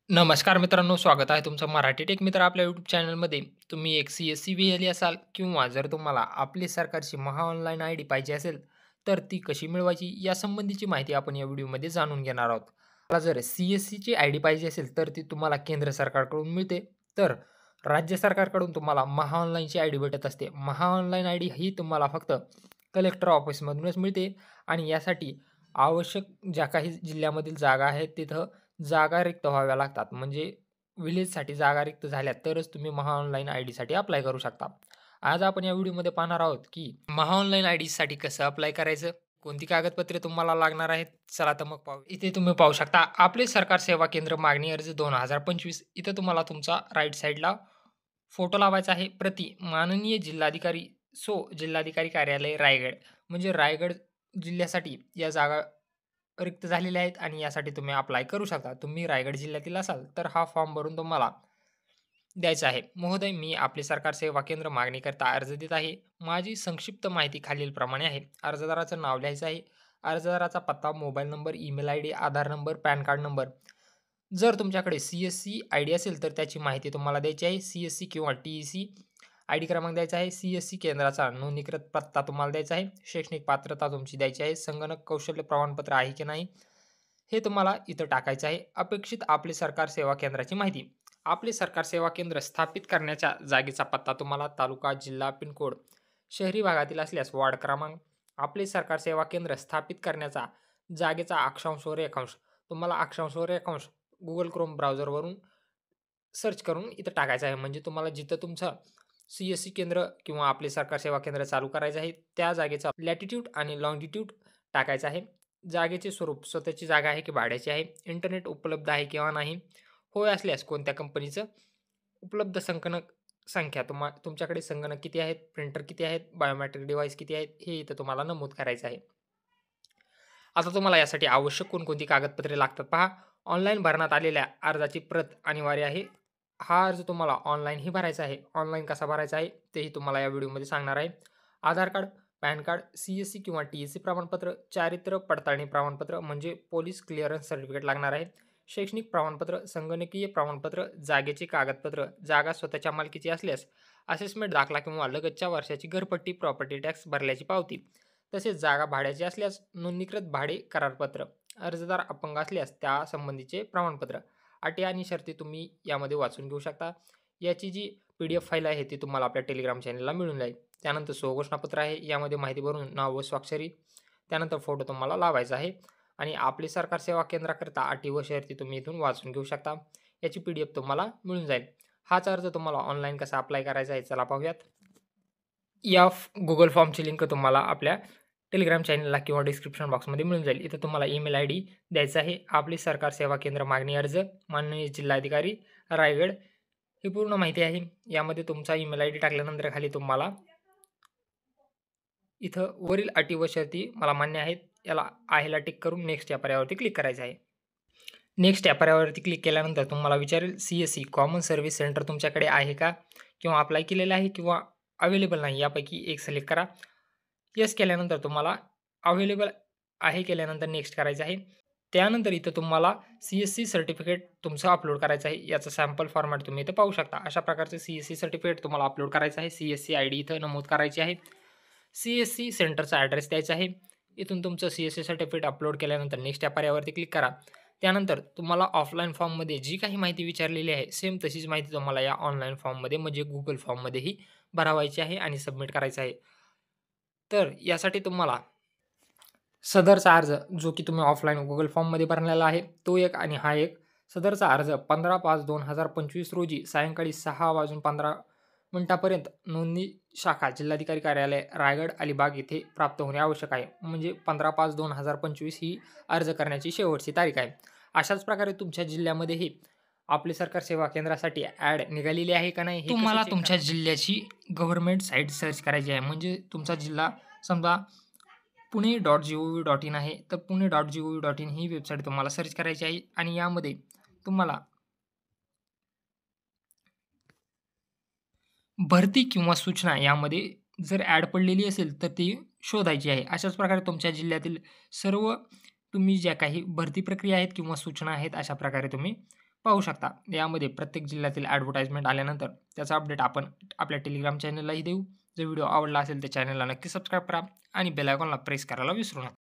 नमस्कार मित्रांनो, स्वागत आहे तुमचं मराठी टेक मित्र आपल्या यूट्यूब चॅनलमध्ये. तुम्ही एक CSC व्हीएलई असाल किंवा जर तुम्हाला आपली सरकारची महा ऑनलाईन आय डी पाहिजे असेल, तर ती कशी मिळवायची यासंबंधीची माहिती आपण या व्हिडिओमध्ये जाणून घेणार आहोत. मला जर CSCची आय डी पाहिजे असेल, तर ती तुम्हाला केंद्र सरकारकडून मिळते. तर राज्य सरकारकडून तुम्हाला महा ऑनलाईनची आय डी भेटत असते. महा ऑनलाईन आय डी ही तुम्हाला फक्त कलेक्टर ऑफिसमधूनच मिळते आणि यासाठी आवश्यक ज्या काही जिल्ह्यामधील जागा आहेत, तिथं जागा रिक्त व्हाव्या लागतात. म्हणजे विलेजसाठी जागा रिक्त झाल्या तरच तुम्ही महा ऑनलाईन आयडीसाठी अप्लाय करू शकता. आज आपण या व्हिडिओमध्ये पाहणार आहोत, की महा ऑनलाईन आयडीसाठी कसं अप्लाय करायचं? कोणती कागदपत्रे तुम्हाला लागणार आहेत? चला तर मग पाहू. इथे तुम्ही पाहू शकता आपले सरकार सेवा केंद्र मागणी अर्ज 2025. इथं तुम्हाला तुमचा राइट साइडला फोटो लावायचा आहे. प्रति माननीय जिल्हाधिकारी जिल्हाधिकारी कार्यालय रायगड. म्हणजे रायगड जिल्ह्यासाठी या जागा रिक्त झालेल्या आहेत आणि यासाठी तुम्ही अप्लाय करू शकता. तुम्ही रायगड जिल्ह्यातील असाल तर हा फॉर्म भरून तुम्हाला द्यायचा आहे. महोदय, मी आपले सरकार सेवा केंद्र मागणीकरिता अर्ज देत आहे. माझी संक्षिप्त माहिती खालीलप्रमाणे आहे. अर्जदाराचं नाव लिहायचं आहे. अर्जदाराचा पत्ता, मोबाईल नंबर, ईमेल आयडी, आधार नंबर, पॅन कार्ड नंबर. जर तुमच्याकडे CSC आयडी असेल तर त्याची माहिती तुम्हाला द्यायची आहे. CSC किंवा TEC आयडी क्रमांक द्यायचा आहे. CSC केंद्राचा नोंदणीकृत पत्ता तुम्हाला द्यायचा आहे. शैक्षणिक पात्रता तुमची द्यायची आहे. संगणक कौशल्य प्रमाणपत्र आहे की नाही हे तुम्हाला इथं टाकायचं आहे. अपेक्षित आपले सरकार सेवा केंद्राची माहिती. आपले सरकार सेवा केंद्र स्थापित करण्याच्या जागेचा पत्ता तुम्हाला तालुका, जिल्हा, पिनकोड, शहरी भागातील असल्यास वार्ड क्रमांक. आपले सरकार सेवा केंद्र स्थापित करण्याचा जागेचा अक्षांश व रेखांश. तुम्हाला अक्षांश व रेखांश Google Chrome ब्राउझरवरून सर्च करून इथं टाकायचं आहे. म्हणजे तुम्हाला जिथं तुमचं CSC केंद्र किंवा आपले सरकार सेवा केंद्र चालू करायचं आहे, त्या जागेचा लॅटिट्यूड आणि लॉन्गिट्यूड टाकायचा आहे. जागेचे स्वरूप स्वतःची जागा आहे की भाड्याची आहे, इंटरनेट उपलब्ध आहे किंवा नाही, होय असल्यास कोणत्या कंपनीचं, उपलब्ध संगणक संख्या, तुमच्याकडे संगणक किती आहेत, प्रिंटर किती आहेत, बायोमेट्रिक डिव्हाइस किती आहेत, हे इथं तुम्हाला नमूद करायचं आहे. आता तुम्हाला यासाठी आवश्यक कोणकोणती कागदपत्रे लागतात पहा. ऑनलाईन भरण्यात आलेल्या अर्जाची प्रत अनिवार्य आहे. हा अर्ज तुम्हाला ऑनलाईनही भरायचा आहे. ऑनलाईन कसा भरायचा आहे तेही तुम्हाला या व्हिडिओमध्ये सांगणार आहे. आधार कार्ड, पॅन कार्ड, CSC किंवा TEC प्रमाणपत्र, चारित्र्य पडताळणी प्रमाणपत्र म्हणजे पोलीस क्लिअरन्स सर्टिफिकेट लागणार आहे. शैक्षणिक प्रमाणपत्र, संगणकीय प्रमाणपत्र, जागेचे कागदपत्र, जागा स्वतःच्या मालकीची असल्यास असेसमेंट दाखला किंवा लगतच्या वर्षाची घरपट्टी, प्रॉपर्टी टॅक्स भरल्याची पावती. तसेच जागा भाड्याची असल्यास नोंदणीकृत भाडे करारपत्र. अर्जदार अपंग असल्यास त्या संबंधीचे प्रमाणपत्र. अटी आणि शर्ती तुम्ही यामध्ये वाचून घेऊ शकता. याची जी PDF फाईल आहे ती तुम्हाला आपल्या टेलिग्राम चॅनलला मिळून जाईल. त्यानंतर स्वघोषणापत्र आहे. यामध्ये माहिती भरून नाव व स्वाक्षरी. त्यानंतर फोटो तुम्हाला लावायचा आहे आणि आपले सरकार सेवा केंद्राकरिता अटी व शर्ती तुम्ही इथून वाचून घेऊ शकता. याची PDF तुम्हाला मिळून जाईल. हाच अर्ज तुम्हाला ऑनलाईन कसा अप्लाय करायचा आहे चला पाहूयात. या Google फॉर्मची लिंक तुम्हाला आपल्या टेलिग्राम चॅनलला किंवा डिस्क्रिप्शन बॉक्समध्ये मिळून जाईल. इथं तुम्हाला ईमेल आयडी द्यायचा आहे. आपली सरकार सेवा केंद्र मागणी अर्ज, माननीय जिल्हाधिकारी रायगड, ही पूर्ण माहिती आहे. यामध्ये तुमचा ईमेल आयडी टाकल्यानंतर खाली तुम्हाला इथं वरील अटी व शर्ती मला मान्य आहेत याला आहेला टिक करून नेक्स्ट या पर्यायावरती क्लिक करायचं आहे. नेक्स्ट या पर्यायावरती क्लिक केल्यानंतर तुम्हाला विचारेल CSC कॉमन सर्व्हिस सेंटर तुमच्याकडे आहे का किंवा अप्लाय केलेलं आहे किंवा अवेलेबल नाही, यापैकी एक सिलेक्ट करा. येस केल्यानंतर तुम्हाला अवेलेबल आहे केल्यानंतर नेक्स्ट करायचं आहे. त्यानंतर इथं तुम्हाला CSC सर्टिफिकेट तुमचं अपलोड करायचं आहे. याचा सॅम्पल फॉर्मॅट तुम्ही इथं पाहू शकता. अशा प्रकारचे CSC सर्टिफिकेट तुम्हाला अपलोड करायचं आहे. CSC आयडी इथं नमूद करायची आहे. CSC सेंटरचा ॲड्रेस द्यायचा आहे. इथून तुमचं CSC सर्टिफिकेट अपलोड केल्यानंतर नेक्स्ट या पर्यायावरती क्लिक करा. त्यानंतर तुम्हाला ऑफलाईन फॉर्ममध्ये जी काही माहिती विचारलेली आहे सेम तशीच माहिती तुम्हाला या ऑनलाईन फॉर्ममध्ये म्हणजे Google फॉर्ममध्येही भरावायची आहे आणि सबमिट करायचं आहे. तर यासाठी तुम्हाला सदरचा अर्ज जो की तुम्ही ऑफलाईन Google फॉर्ममध्ये भरलेला आहे तो एक आणि हा एक. सदरचा अर्ज 15/5/2025 रोजी सायंकाळी 6:15 नोंदणी शाखा जिल्हाधिकारी कार्यालय रायगड अलिबाग येथे प्राप्त होणे आवश्यक आहे. म्हणजे 15/5/2025 ही अर्ज करण्याची शेवटची तारीख आहे. अशाच प्रकारे तुमच्या जिल्ह्यामध्येही आपले सरकार सेवा केंद्रासाठी ॲड निघालेली आहे का नाही हे तुम्हाला तुमच्या जिल्ह्याची गव्हर्नमेंट साईट सर्च करायची आहे. म्हणजे तुमचा जिल्हा समजा पुणे.gov.in आहे तर पुणे.gov.in ही वेबसाईट तुम्हाला सर्च करायची आहे आणि यामध्ये तुम्हाला भरती किंवा सूचना यामध्ये जर ॲड पडलेली असेल तर ती शोधायची आहे. अशाच प्रकारे तुमच्या जिल्ह्यातील सर्व तुम्ही ज्या काही भरती प्रक्रिया आहेत किंवा सूचना आहेत अशा प्रकारे तुम्ही पाहू शकता. यामध्ये प्रत्येक जिल्ह्यातील ॲडव्हर्टाइजमेंट आल्यानंतर त्याचा अपडेट आपण आपल्या टेलिग्राम चॅनललाही देऊ. जर व्हिडिओ आवडला असेल तर चॅनलला नक्की सबस्क्राईब करा आणि बेल आयकॉनला प्रेस करायला विसरू नका.